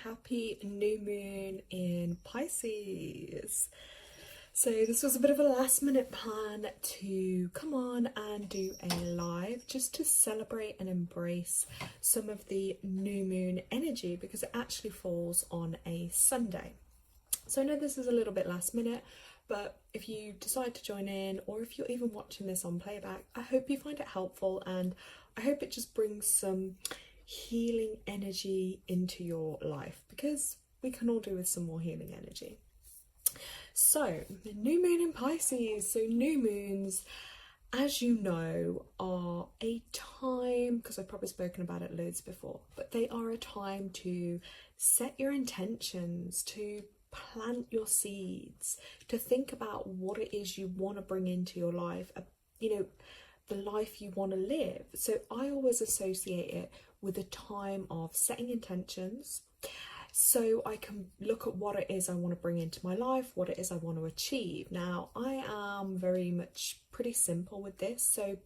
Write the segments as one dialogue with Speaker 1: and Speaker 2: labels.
Speaker 1: happy new moon in Pisces. So this was a bit of a last minute plan to come on and do a live just to celebrate and embrace some of the new moon energy because it actually falls on a Sunday. So I know this is a little bit last minute, but if you decide to join in, or if you're even watching this on playback, I hope you find it helpful, and I hope it just brings some healing energy into your life, because we can all do with some more healing energy. So, the new moon in Pisces. So new moons, as you know, are a time, because I've probably spoken about it loads before, but they are a time to set your intentions, to plant your seeds, to think about what it is you want to bring into your life, the life you want to live. So I always associate it with a time of setting intentions, so I can look at what it is I want to bring into my life, what it is I want to achieve. Now, I am very much pretty simple with this. So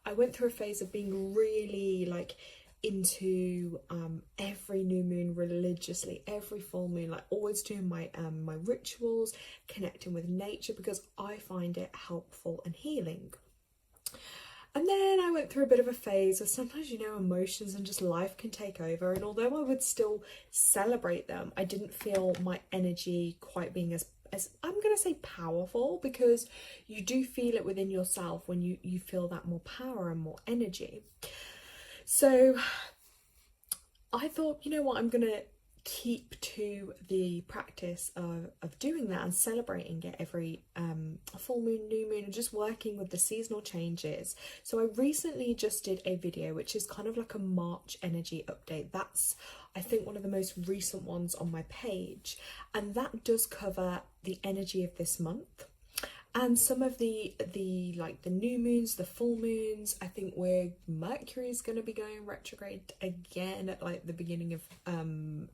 Speaker 1: I went through a phase of being really into every new moon religiously, every full moon, always doing my my rituals, connecting with nature, because I find it helpful and healing. And then I went through a bit of a phase of sometimes, emotions and just life can take over. And although I would still celebrate them, I didn't feel my energy quite being as I'm going to say powerful, because you do feel it within yourself when you feel that more power and more energy. So I thought, you know what, I'm going to keep to the practice of doing that and celebrating it every full moon, new moon, and just working with the seasonal changes. So I recently just did a video which is kind of like a March energy update. That's, I think, one of the most recent ones on my page, and that does cover the energy of this month and some of the new moons, the full moons. I think where Mercury is going to be going retrograde again at the beginning of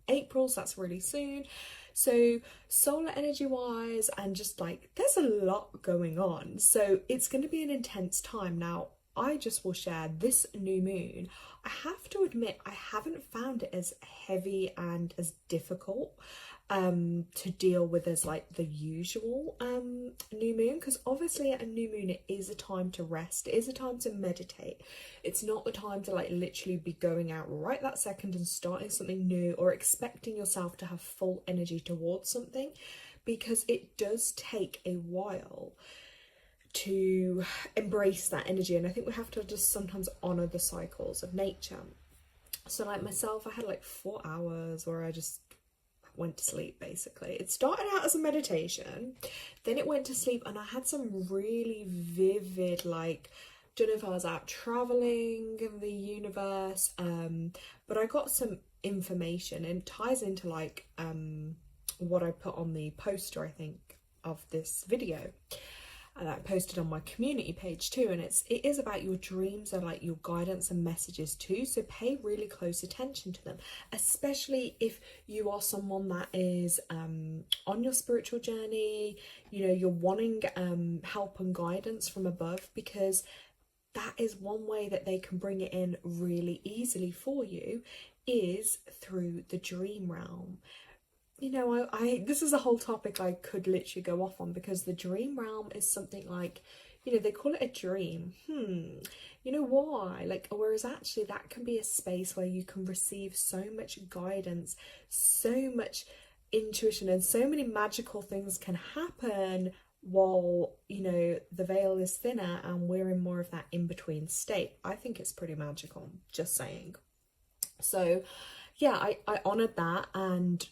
Speaker 1: April, so that's really soon. So solar energy wise, and just there's a lot going on, so it's going to be an intense time. Now, I just will share this new moon. I have to admit, I haven't found it as heavy and as difficult to deal with as the usual new moon, because obviously at a new moon it is a time to rest, it is a time to meditate. It's not the time to literally be going out right that second and starting something new, or expecting yourself to have full energy towards something, because it does take a while to embrace that energy. And I think we have to just sometimes honor the cycles of nature. So myself, I had 4 hours where I just went to sleep. Basically, it started out as a meditation, then it went to sleep, and I had some really vivid, don't know if I was out traveling in the universe, but I got some information, and it ties into what I put on the poster, I think, of this video, and I posted on my community page too. And it is about your dreams and your guidance and messages too, so pay really close attention to them, especially if you are someone that is on your spiritual journey, you're wanting help and guidance from above, because that is one way that they can bring it in really easily for you, is through the dream realm. This is a whole topic I could literally go off on, because the dream realm is something they call it a dream. Why? Whereas actually that can be a space where you can receive so much guidance, so much intuition, and so many magical things can happen while, the veil is thinner and we're in more of that in-between state. I think it's pretty magical, just saying. So yeah, I honoured that, and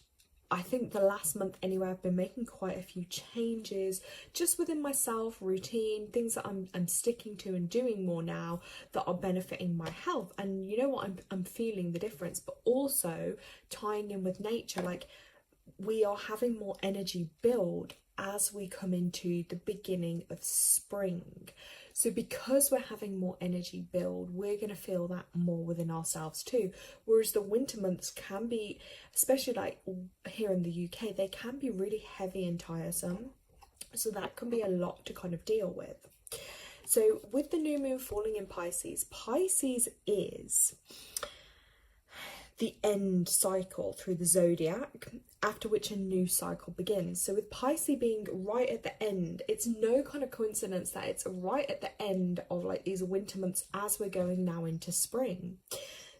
Speaker 1: I think the last month anyway, I've been making quite a few changes just within myself, routine, things that I'm sticking to and doing more now that are benefiting my health. And you know what, I'm feeling the difference, but also tying in with nature. We are having more energy build as we come into the beginning of spring. So because we're having more energy build, we're going to feel that more within ourselves too. Whereas the winter months can be, especially here in the UK, they can be really heavy and tiresome. So that can be a lot to kind of deal with. So with the new moon falling in Pisces, Pisces is the end cycle through the zodiac, after which a new cycle begins. So with Pisces being right at the end, it's no kind of coincidence that it's right at the end of like these winter months as we're going now into spring.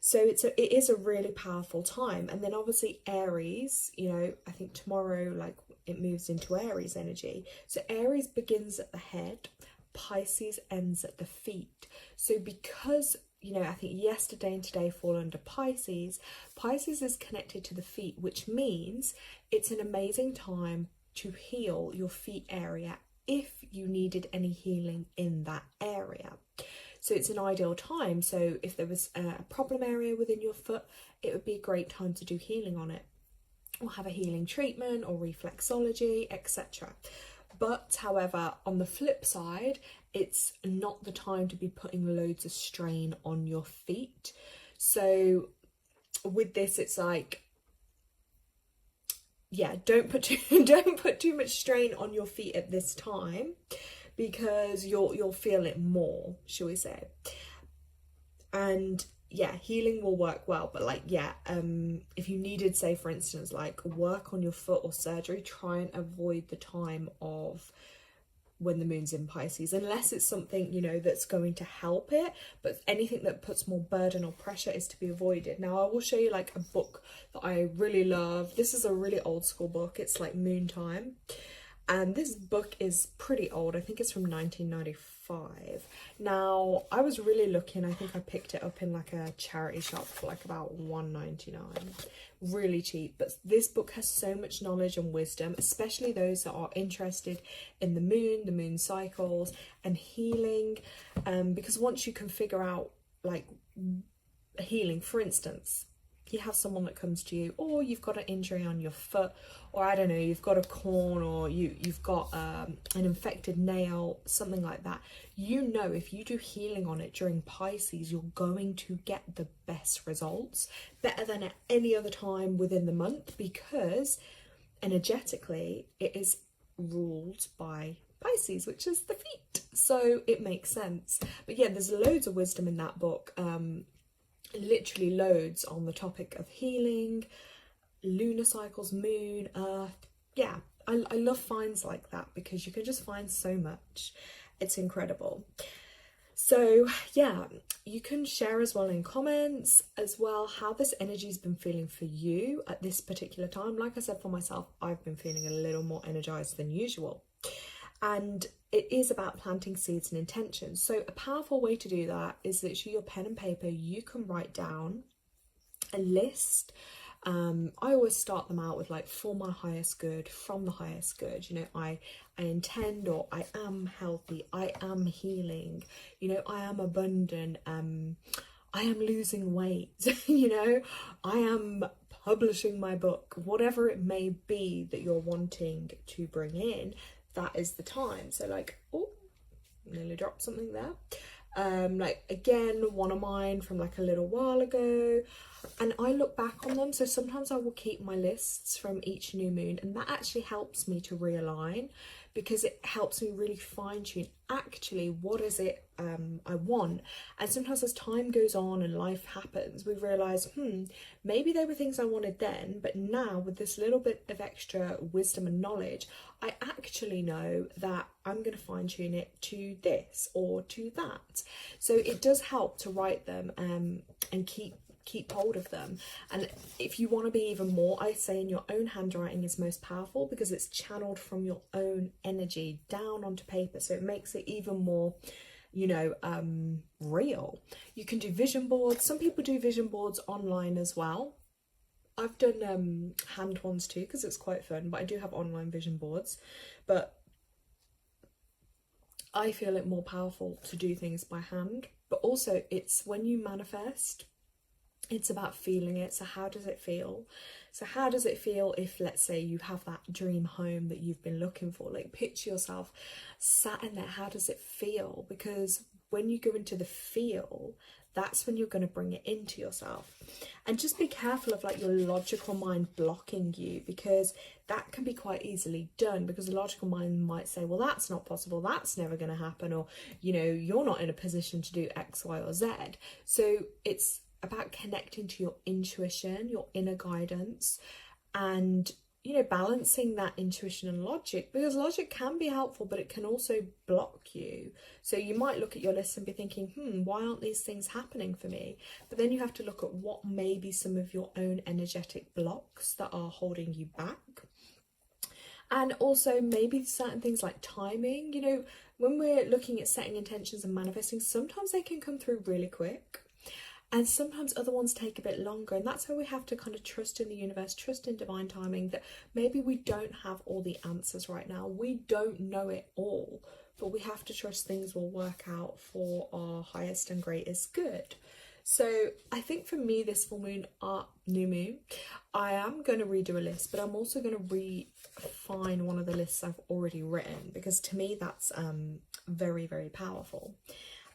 Speaker 1: So it is a really powerful time. And then obviously Aries, you know, I think tomorrow like it moves into Aries energy. So Aries begins at the head, Pisces ends at the feet. So because, you know, I think yesterday and today fall under Pisces, Pisces is connected to the feet, which means it's an amazing time to heal your feet area if you needed any healing in that area. So it's an ideal time. So if there was a problem area within your foot, it would be a great time to do healing on it, or have a healing treatment or reflexology, etc. But however, on the flip side, it's not the time to be putting loads of strain on your feet. So with this, it's like, yeah, don't put too much strain on your feet at this time, because you'll feel it more, shall we say. And yeah, healing will work well, but like, yeah, if you needed, say for instance, like work on your foot or surgery, try and avoid the time of when the moon's in Pisces, unless it's something, you know, that's going to help it. But anything that puts more burden or pressure is to be avoided. Now I will show you like a book that I really love. This is a really old school book. It's like Moon Time, and this book is pretty old. I think it's from 1995. Now I was really looking, I think I picked it up in like a charity shop for like about $1.99, really cheap. But this book has so much knowledge and wisdom, especially those that are interested in the moon cycles and healing, because once you can figure out like healing, for instance, you have someone that comes to you, or you've got an injury on your foot, or I don't know, you've got a corn, or you've got an infected nail, something like that. You know, if you do healing on it during Pisces, you're going to get the best results, better than at any other time within the month, because energetically it is ruled by Pisces, which is the feet. So it makes sense. But yeah, there's loads of wisdom in that book. Literally loads on the topic of healing, lunar cycles, moon, earth. Yeah, I love finds like that, because you can just find so much. It's incredible. So yeah, you can share as well in comments as well how this energy's been feeling for you at this particular time. Like I said, for myself, I've been feeling a little more energized than usual. And it is about planting seeds and intentions. So a powerful way to do that is literally your pen and paper. You can write down a list. I always start them out with like, for my highest good, from the highest good. You know, I intend, or I am healthy, I am healing, you know, I am abundant, I am losing weight, you know, I am publishing my book, whatever it may be that you're wanting to bring in. That is the time. So like, oh, nearly dropped something there. Like again, one of mine from like a little while ago, and I look back on them. So sometimes I will keep my lists from each new moon, and that actually helps me to realign, because it helps me really fine tune actually what is it I want. And sometimes as time goes on and life happens, we realize, maybe there were things I wanted then, but now with this little bit of extra wisdom and knowledge, I actually know that I'm going to fine tune it to this or to that. So it does help to write them and keep hold of them. And if you want to be even more, I say in your own handwriting is most powerful, because it's channeled from your own energy down onto paper, so it makes it even more, you know, real. You can do vision boards. Some people do vision boards online as well. I've done hand ones too, because it's quite fun, but I do have online vision boards. But I feel it more powerful to do things by hand. But also, it's when you manifest, it's about feeling it. So how does it feel? So how does it feel if, let's say, you have that dream home that you've been looking for? Like, picture yourself sat in there. How does it feel? Because when you go into the feel, that's when you're going to bring it into yourself. And just be careful of like your logical mind blocking you, because that can be quite easily done, because the logical mind might say, well, that's not possible, that's never going to happen, or, you know, you're not in a position to do X, Y, or Z. So it's about connecting to your intuition, your inner guidance, and, you know, balancing that intuition and logic, because logic can be helpful, but it can also block you. So you might look at your list and be thinking, why aren't these things happening for me? But then you have to look at what may be some of your own energetic blocks that are holding you back. And also maybe certain things like timing, you know, when we're looking at setting intentions and manifesting, sometimes they can come through really quick. And sometimes other ones take a bit longer, and that's where we have to kind of trust in the universe, trust in divine timing, that maybe we don't have all the answers right now. We don't know it all, but we have to trust things will work out for our highest and greatest good. So I think for me, this full moon, new moon, I am going to redo a list, but I'm also going to refine one of the lists I've already written, because to me that's very, very powerful.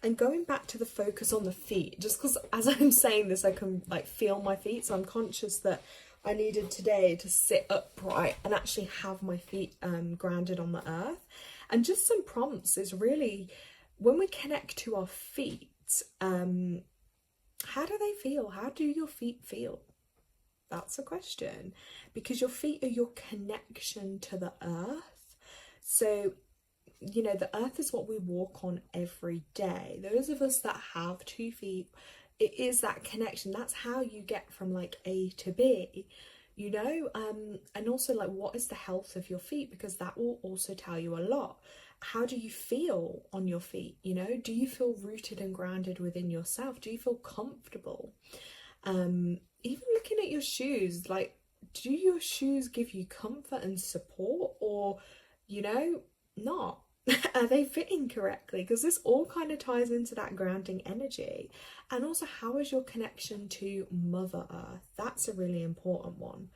Speaker 1: And going back to the focus on the feet, just because as I'm saying this, I can like feel my feet. So I'm conscious that I needed today to sit upright and actually have my feet grounded on the earth. And just some prompts is really, when we connect to our feet, how do they feel? How do your feet feel? That's a question, because your feet are your connection to the earth. So, you know, the earth is what we walk on every day. Those of us that have 2 feet, it is that connection. That's how you get from like A to B, you know. And also, like, what is the health of your feet? Because that will also tell you a lot. How do you feel on your feet? You know, do you feel rooted and grounded within yourself? Do you feel comfortable? Even looking at your shoes, like, do your shoes give you comfort and support, or, you know, not? Are they fitting correctly? Because this all kind of ties into that grounding energy. And also, how is your connection to Mother Earth? That's a really important one.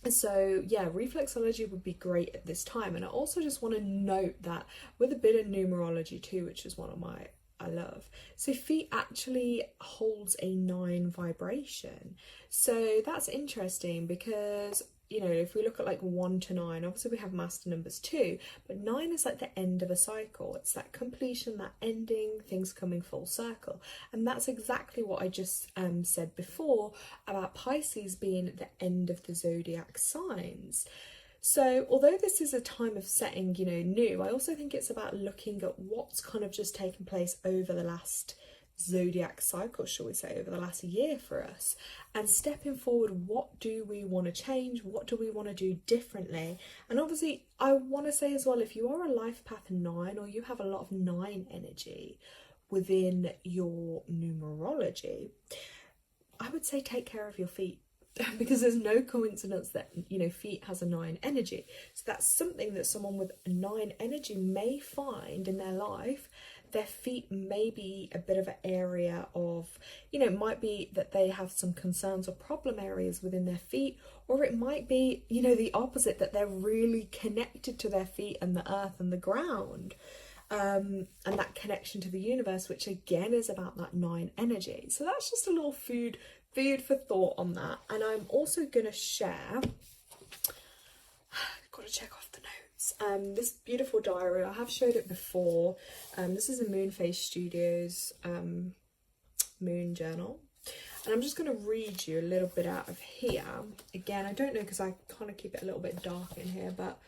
Speaker 1: So yeah, reflexology would be great at this time. And I also just want to note that with a bit of numerology too, which is one of my I love. So feet actually holds a 9 vibration. So that's interesting because, you know, if we look at like 1 to 9, obviously we have master numbers too, but 9 is like the end of a cycle. It's that completion, that ending, things coming full circle. And that's exactly what I just said before about Pisces being the end of the zodiac signs. So although this is a time of setting, you know, new, I also think it's about looking at what's kind of just taken place over the last zodiac cycle, shall we say, over the last year for us, and stepping forward, what do we want to change? What do we want to do differently? And obviously, I want to say as well, if you are a life path 9 or you have a lot of 9 energy within your numerology, I would say take care of your feet. Because there's no coincidence that, you know, feet has a 9 energy. So that's something that someone with a 9 energy may find in their life. Their feet may be a bit of an area of, you know, it might be that they have some concerns or problem areas within their feet, or it might be, you know, the opposite, that they're really connected to their feet and the earth and the ground. And that connection to the universe, which again is about that 9 energy. So that's just a little food for thought on that. And I'm also going to share, got to check off the notes, this beautiful diary. I have showed it before. This is a Moon Phase Studios moon journal. And I'm just going to read you a little bit out of here. Again, I don't know because I kind of keep it a little bit dark in here, but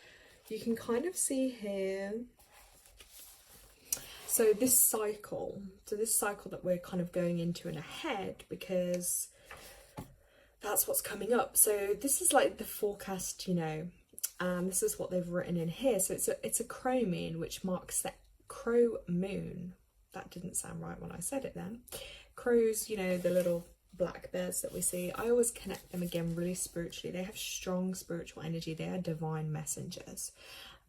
Speaker 1: you can kind of see here. So this cycle that we're kind of going into and ahead, because that's what's coming up. So this is like the forecast, you know, this is what they've written in here. So it's a crow moon, which marks the crow moon. That didn't sound right when I said it then. Crows, you know, the little black bears that we see. I always connect them again really spiritually. They have strong spiritual energy. They are divine messengers,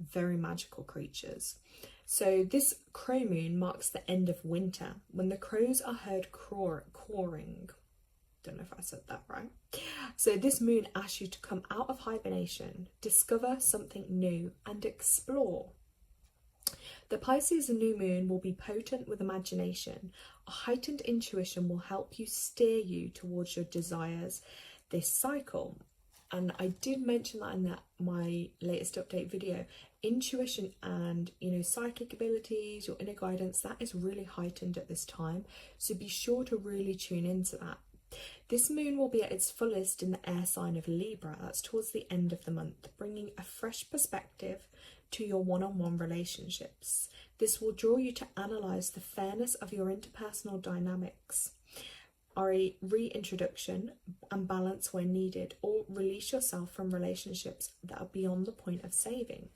Speaker 1: very magical creatures. So this crow moon marks the end of winter, when the crows are heard cawing. Don't know if I said that right. So this moon asks you to come out of hibernation, discover something new, and explore. The Pisces new moon will be potent with imagination. A heightened intuition will help you steer you towards your desires this cycle. and I did mention that in my latest update video, intuition and, you know, psychic abilities, your inner guidance, that is really heightened at this time. So be sure to really tune into that. This moon will be at its fullest in the air sign of Libra. That's towards the end of the month, bringing a fresh perspective to your one-on-one relationships. This will draw you to analyse the fairness of your interpersonal dynamics, or a reintroduction and balance where needed, or release yourself from relationships that are beyond the point of saving.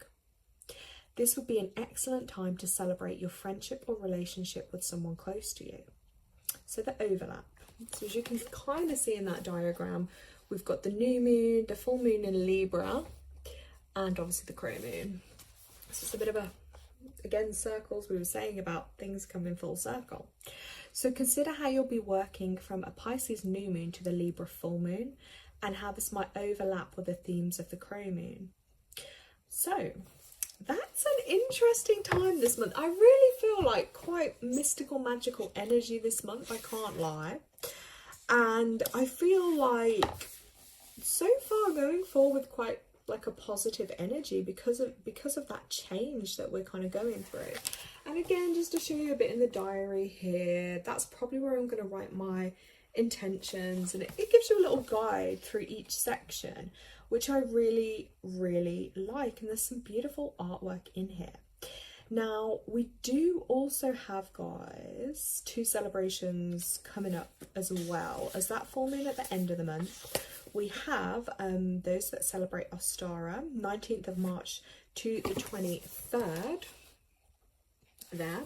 Speaker 1: This would be an excellent time to celebrate your friendship or relationship with someone close to you. So the overlap. So as you can kind of see in that diagram, we've got the new moon, the full moon in Libra, and obviously the crow moon. So it's a bit of a, again, circles. We were saying about things coming full circle. So consider how you'll be working from a Pisces new moon to the Libra full moon, and how this might overlap with the themes of the crow moon. So that's an interesting time this month. I really feel like quite mystical, magical energy this month, I can't lie. And I feel like so far going forward with quite like a positive energy because of that change that we're kind of going through. And again, just to show you a bit in the diary here, that's probably where I'm going to write my intentions, and it gives you a little guide through each section, which I really, really like. And there's some beautiful artwork in here. Now, we do also have, guys, 2 celebrations coming up as well as that full moon at the end of the month. We have those that celebrate Ostara, 19th of March to the 23rd there.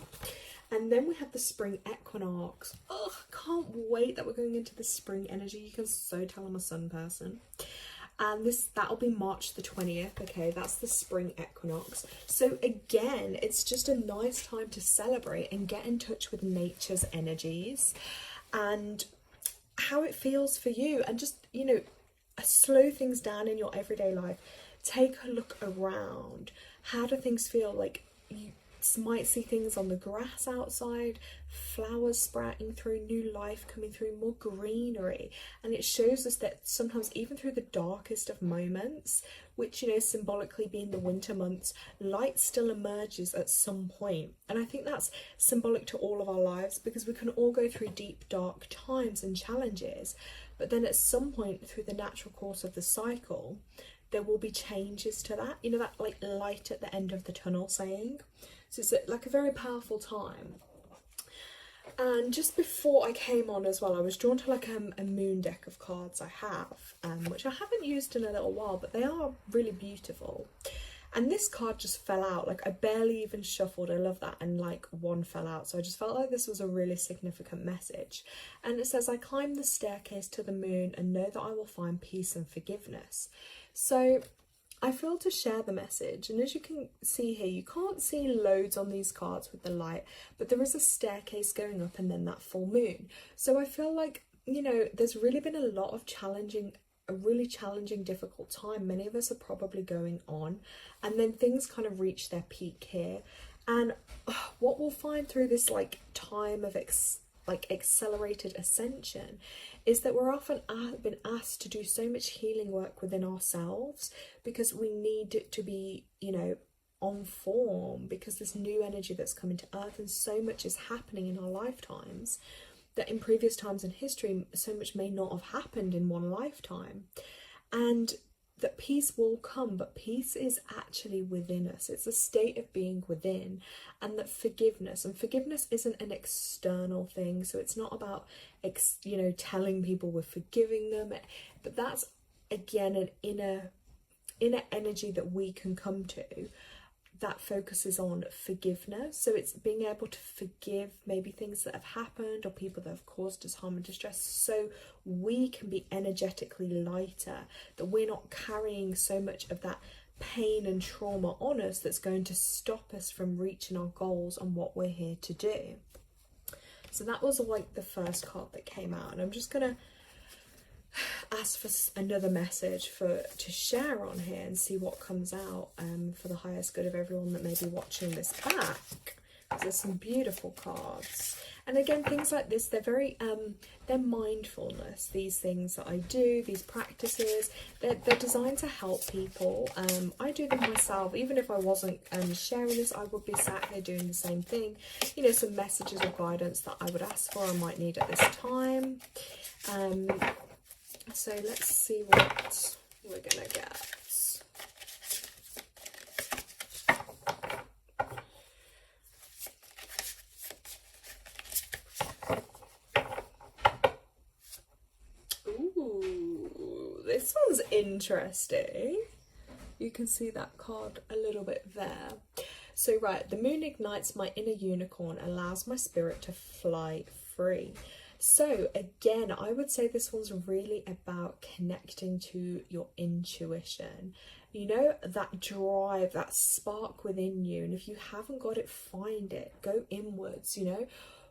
Speaker 1: And then we have the spring equinox. Oh, can't wait that we're going into the spring energy. You can so tell I'm a sun person. And that'll be March the 20th. Okay, that's the spring equinox. So again, it's just a nice time to celebrate and get in touch with nature's energies and how it feels for you, and just, you know, slow things down in your everyday life. Take a look around. How do things feel? Like, you might see things on the grass outside, flowers sprouting through, new life coming through, more greenery. And it shows us that sometimes even through the darkest of moments, which, you know, symbolically being the winter months, light still emerges at some point. And I think that's symbolic to all of our lives, because we can all go through deep dark times and challenges, but then at some point through the natural course of the cycle there will be changes to that, you know, that like light at the end of the tunnel saying. So it's like a very powerful time. And just before I came on as well, I was drawn to like a moon deck of cards I have, which I haven't used in a little while, but they are really beautiful. And this card just fell out, like I barely even shuffled, I love that, and like one fell out. So I just felt like this was a really significant message. And it says, I climb the staircase to the moon and know that I will find peace and forgiveness. So I feel to share the message, and as you can see here, you can't see loads on these cards with the light, but there is a staircase going up and then that full moon. So I feel like, you know, there's really been a lot of a really challenging, difficult time. Many of us are probably going on, and then things kind of reach their peak here. And what we'll find through this like time of accelerated ascension is that we're often been asked to do so much healing work within ourselves, because we need it to be, you know, on form, because this new energy that's coming to earth, and so much is happening in our lifetimes that in previous times in history so much may not have happened in one lifetime. And that peace will come, but peace is actually within us. It's a state of being within. And that forgiveness isn't an external thing. So it's not about, you know, telling people we're forgiving them, but that's again an inner energy that we can come to that focuses on forgiveness. So it's being able to forgive maybe things that have happened or people that have caused us harm and distress, so we can be energetically lighter, that we're not carrying so much of that pain and trauma on us that's going to stop us from reaching our goals and what we're here to do. So that was like the first card that came out, and I'm just gonna ask for another message to share on here and see what comes out for the highest good of everyone that may be watching this back. There's some beautiful cards. And again, things like this, they're very, they're mindfulness. These things that I do, these practices, they're designed to help people. I do them myself. Even if I wasn't sharing this, I would be sat here doing the same thing. You know, some messages or guidance that I would ask for, I might need at this time. So let's see what we're gonna get. This one's interesting. You can see that card a little bit there. So right, the moon ignites my inner unicorn, allows my spirit to fly free. So again, I would say this one's really about connecting to your intuition. You know, that drive, that spark within you. And if you haven't got it, find it. Go inwards, you know.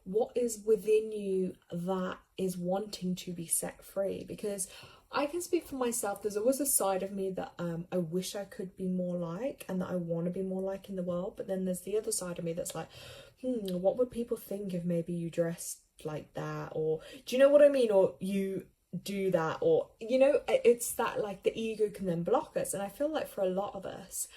Speaker 1: What is within you that is wanting to be set free? Because I can speak for myself, there's always a side of me that I wish I could be more like, and that I want to be more like in the world. But then there's the other side of me that's like, what would people think if maybe you dressed like that? Or do you know what I mean? Or you do that, or, you know, it's that, like, the ego can then block us. And I feel like for a lot of us,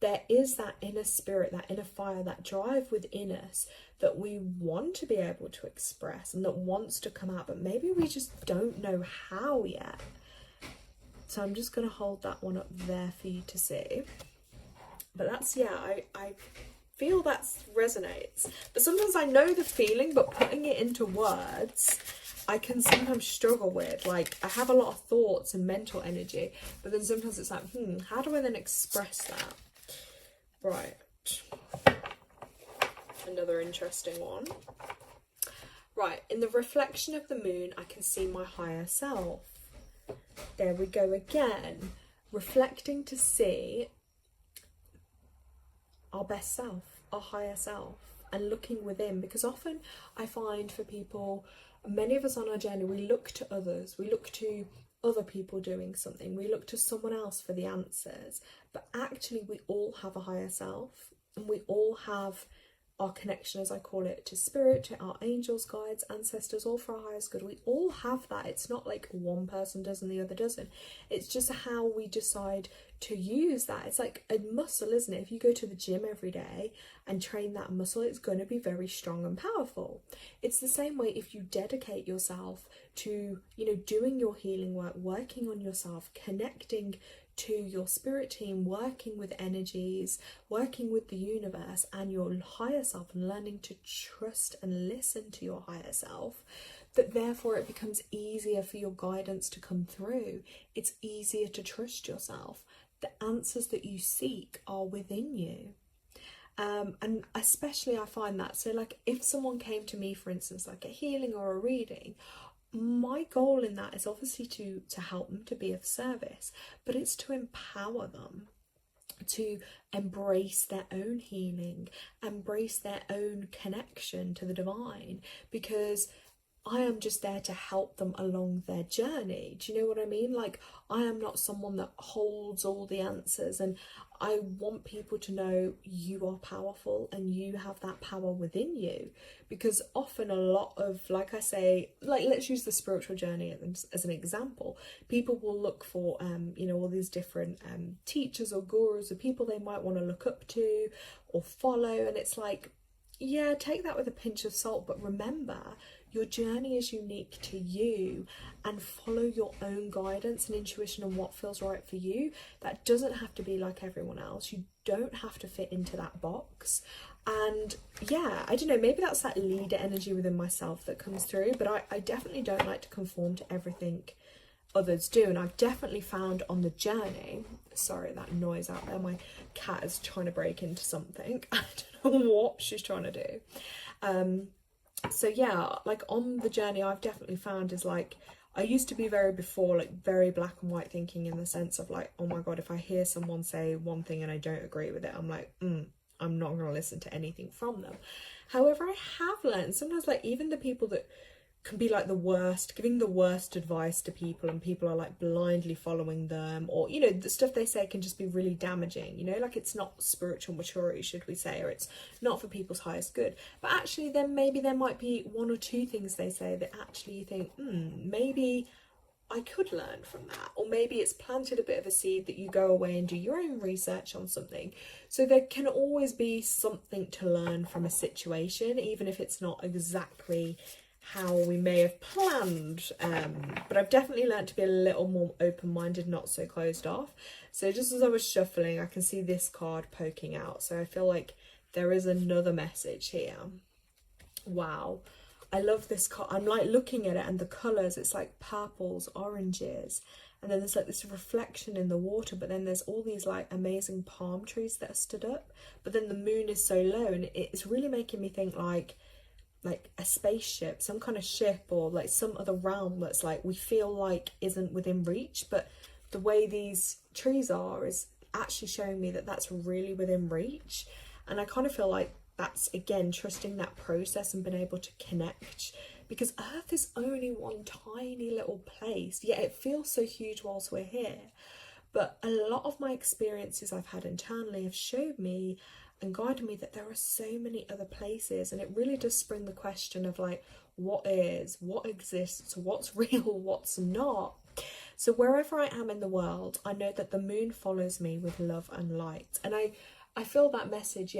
Speaker 1: there is that inner spirit, that inner fire, that drive within us that we want to be able to express and that wants to come out, but maybe we just don't know how yet. So I'm just going to hold that one up there for you to see. But that's, yeah, I feel that resonates. But sometimes I know the feeling, but putting it into words, I can sometimes struggle with. Like, I have a lot of thoughts and mental energy, but then sometimes it's like, how do I then express that? Right. Another interesting one. Right, in the reflection of the moon, I can see my higher self. There we go again. Reflecting to see our best self, our higher self, and looking within. Because often I find for people, many of us on our journey, we look to others. We look to other people doing something. We look to someone else for the answers. But actually, we all have a higher self. And we all have our connection, as I call it, to spirit, to our angels, guides, ancestors, all for our highest good. We all have that. It's not like one person does and the other doesn't. It's just how we decide to use that. It's like a muscle, isn't it? If you go to the gym every day and train that muscle, it's going to be very strong and powerful. It's the same way if you dedicate yourself to, you know, doing your healing work, working on yourself, connecting to your spirit team, working with energies, working with the universe and your higher self, and learning to trust and listen to your higher self, that therefore it becomes easier for your guidance to come through. It's easier to trust yourself. The answers that you seek are within you. And especially I find that, so like if someone came to me, for instance, like a healing or a reading, my goal in that is obviously to help them, to be of service, but it's to empower them to embrace their own healing, embrace their own connection to the divine, because I am just there to help them along their journey. Do you know what I mean? Like, I am not someone that holds all the answers, and I want people to know you are powerful and you have that power within you. Because often a lot of, like I say, like let's use the spiritual journey as an example. People will look for, you know, all these different teachers or gurus or people they might want to look up to or follow. And it's like, yeah, take that with a pinch of salt, but remember, your journey is unique to you, and follow your own guidance and intuition and what feels right for you. That doesn't have to be like everyone else. You don't have to fit into that box. And yeah, I don't know, maybe that's that leader energy within myself that comes through, but I definitely don't like to conform to everything others do. And I've definitely found on the journey, sorry, that noise out there, my cat is trying to break into something. I don't know what she's trying to do. So yeah, like on the journey, I've definitely found is like, I used to be very black and white thinking, in the sense of like, oh my God, if I hear someone say one thing and I don't agree with it, I'm like, I'm not going to listen to anything from them. However, I have learned sometimes, like even the people that can be like the worst, giving the worst advice to people, and people are like blindly following them, or you know, the stuff they say can just be really damaging, you know, like it's not spiritual maturity, should we say, or it's not for people's highest good. But actually then maybe there might be one or two things they say that actually you think, maybe I could learn from that, or maybe it's planted a bit of a seed that you go away and do your own research on something. So there can always be something to learn from a situation, even if it's not exactly how we may have planned, but I've definitely learned to be a little more open-minded, not so closed off. So just as I was shuffling, I can see this card poking out, so I feel like there is another message here. Wow, I love this card. I'm like looking at it, and the colours, it's like purples, oranges, and then there's like this reflection in the water, but then there's all these like amazing palm trees that are stood up, but then the moon is so low, and it's really making me think like a spaceship, some kind of ship, or like some other realm that's like we feel like isn't within reach, but the way these trees are is actually showing me that that's really within reach. And I kind of feel like that's again trusting that process and being able to connect, because Earth is only one tiny little place, yet it feels so huge whilst we're here. But a lot of my experiences I've had internally have showed me and guided me that there are so many other places, and it really does spring the question of like, what is, what exists, what's real, what's not. So wherever I am in the world, I know that the moon follows me with love and light, and I feel that message.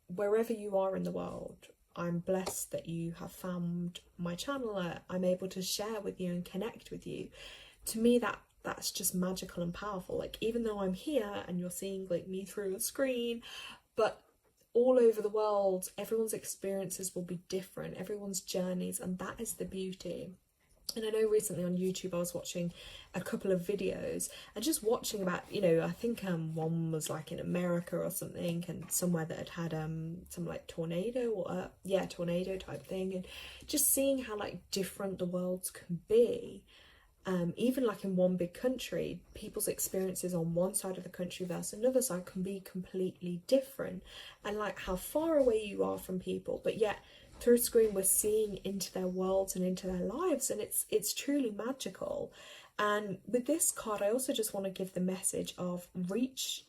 Speaker 1: Wherever you are in the world, I'm blessed that you have found my channel. I'm able to share with you and connect with you. To me, that's just magical and powerful. Like, even though I'm here and you're seeing like me through a screen, but all over the world, everyone's experiences will be different, everyone's journeys, and that is the beauty. And I know recently on YouTube I was watching a couple of videos and just watching about, you know, I think one was like in America or something, and somewhere that had some like tornado or tornado type thing, and just seeing how like different the worlds can be. Even like in one big country, people's experiences on one side of the country versus another side can be completely different, and like how far away you are from people, but yet through a screen we're seeing into their worlds and into their lives, and it's truly magical. And with this card, I also just want to give the message of reach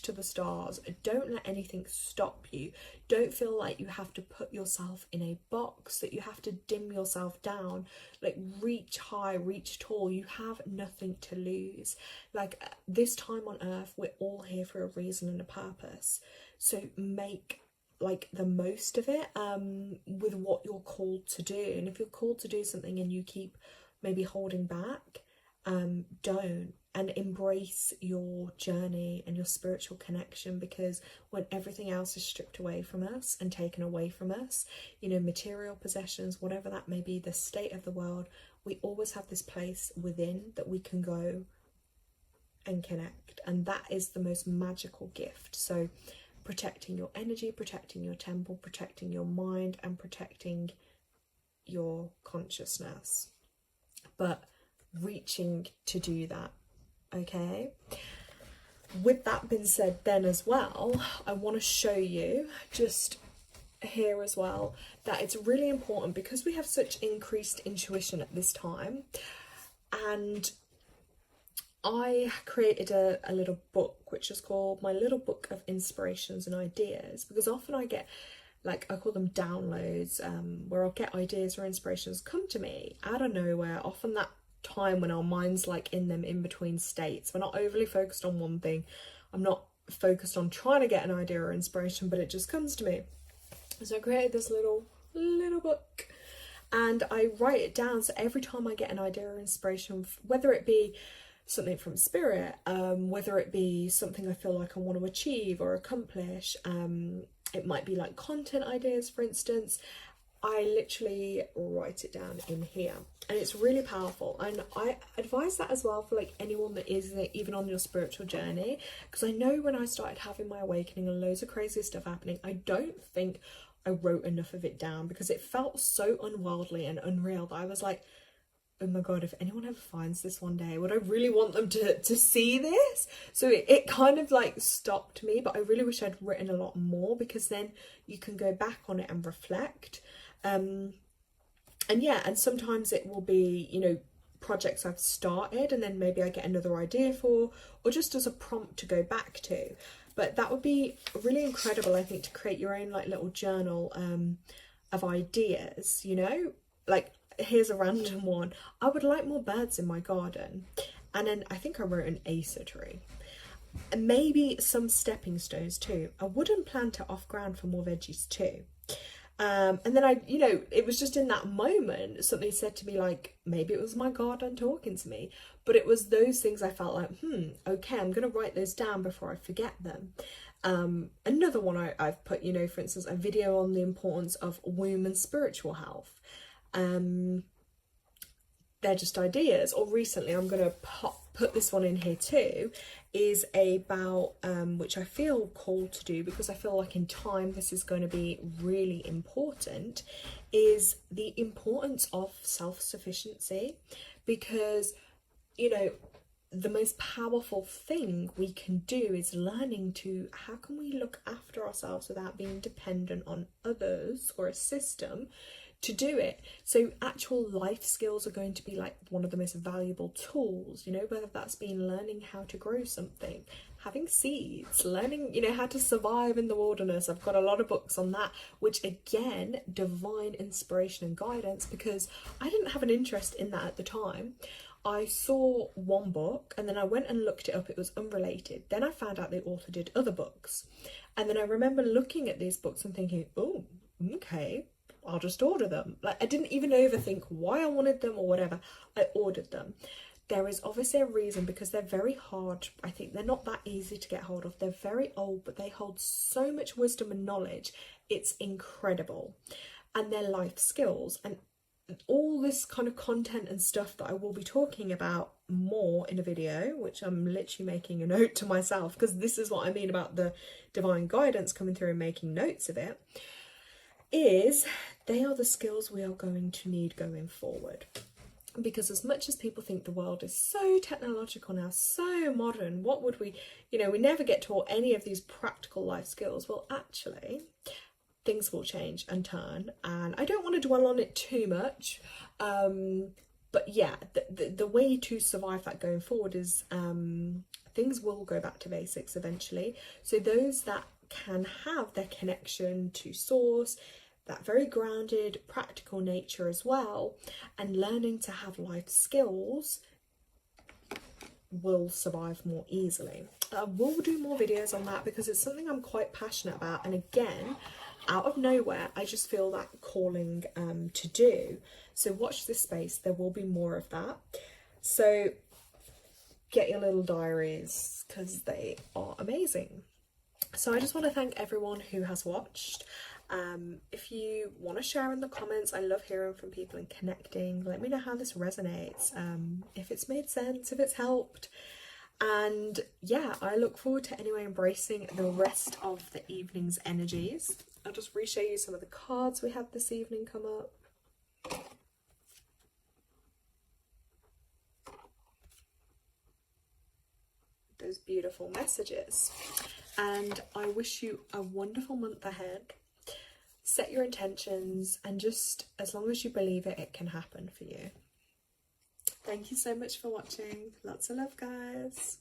Speaker 1: to the stars. Don't let anything stop you. Don't feel like you have to put yourself in a box, that you have to dim yourself down. Like, reach high, reach tall. You have nothing to lose. Like, this time on earth, we're all here for a reason and a purpose. So make like the most of it with what you're called to do. And if you're called to do something and you keep maybe holding back, don't, and embrace your journey and your spiritual connection, because when everything else is stripped away from us and taken away from us, you know, material possessions, whatever that may be, the state of the world, we always have this place within that we can go and connect, and that is the most magical gift. So protecting your energy, protecting your temple, protecting your mind, and protecting your consciousness, but reaching to do that. Okay, with that being said, then as well, I want to show you just here as well that it's really important, because we have such increased intuition at this time. And I created a little book which is called My Little Book of Inspirations and Ideas, because often I get, like, I call them downloads, where I'll get ideas or inspirations come to me out of nowhere, often that time when our mind's like in them in between states. We're not overly focused on one thing. I'm not focused on trying to get an idea or inspiration, but it just comes to me. So I created this little book, and I write it down. So every time I get an idea or inspiration, whether it be something from spirit, whether it be something I feel like I want to achieve or accomplish, it might be like content ideas, for instance, I literally write it down in here, and it's really powerful. And I advise that as well for like anyone that is even on your spiritual journey, because I know when I started having my awakening and loads of crazy stuff happening, I don't think I wrote enough of it down, because it felt so unworldly and unreal that I was like, oh my god, if anyone ever finds this one day, would I really want them to see this? So it kind of like stopped me, but I really wish I'd written a lot more, because then you can go back on it and reflect. yeah, and sometimes it will be, you know, projects I've started and then maybe I get another idea for, or just as a prompt to go back to. But that would be really incredible, I think, to create your own like little journal of ideas, you know? Like, here's a random one. I would like more birds in my garden. And then I think I wrote an Acer tree. And maybe some stepping stones too. A wooden planter off ground for more veggies too. And then I, you know, it was just in that moment something said to me, like, maybe it was my garden talking to me, but it was those things I felt like, okay, I'm gonna write those down before I forget them. Another one I've put, you know, for instance, a video on the importance of womb and spiritual health. They're just ideas. Or recently, I'm going to put this one in here too, is about, which I feel called to do because I feel like in time this is going to be really important, is the importance of self-sufficiency. Because, you know, the most powerful thing we can do is learning to, how can we look after ourselves without being dependent on others or a system to do it. So actual life skills are going to be like one of the most valuable tools, you know, whether that's been learning how to grow something, having seeds, learning, you know, how to survive in the wilderness. I've got a lot of books on that, which again, divine inspiration and guidance, because I didn't have an interest in that at the time. I saw one book and then I went and looked it up. It was unrelated. Then I found out the author did other books. And then I remember looking at these books and thinking, oh, okay, I'll just order them. Like, I didn't even overthink why I wanted them or whatever. I ordered them. There is obviously a reason, because they're very hard. I think they're not that easy to get hold of. They're very old, but they hold so much wisdom and knowledge. It's incredible. And they're life skills. And all this kind of content and stuff that I will be talking about more in a video, which I'm literally making a note to myself, because this is what I mean about the divine guidance coming through and making notes of it, is they are the skills we are going to need going forward. Because as much as people think the world is so technological now, so modern, what would we, you know, we never get taught any of these practical life skills. Well, actually, things will change and turn, and I don't want to dwell on it too much. But yeah, the way to survive that going forward is things will go back to basics eventually. So those that can have their connection to source, that very grounded, practical nature as well, and learning to have life skills, will survive more easily. We'll do more videos on that because it's something I'm quite passionate about, and again, out of nowhere, I just feel that calling to do. So watch this space, there will be more of that. So get your little diaries because they are amazing. So I just want to thank everyone who has watched. If you want to share in the comments, I love hearing from people and connecting. Let me know how this resonates, if it's made sense, if it's helped. And yeah, I look forward to anyway embracing the rest of the evening's energies. I'll just re-show you some of the cards we had this evening come up. Those beautiful messages. And I wish you a wonderful month ahead. Set your intentions, and just as long as you believe it, it can happen for you. Thank you so much for watching. Lots of love, guys.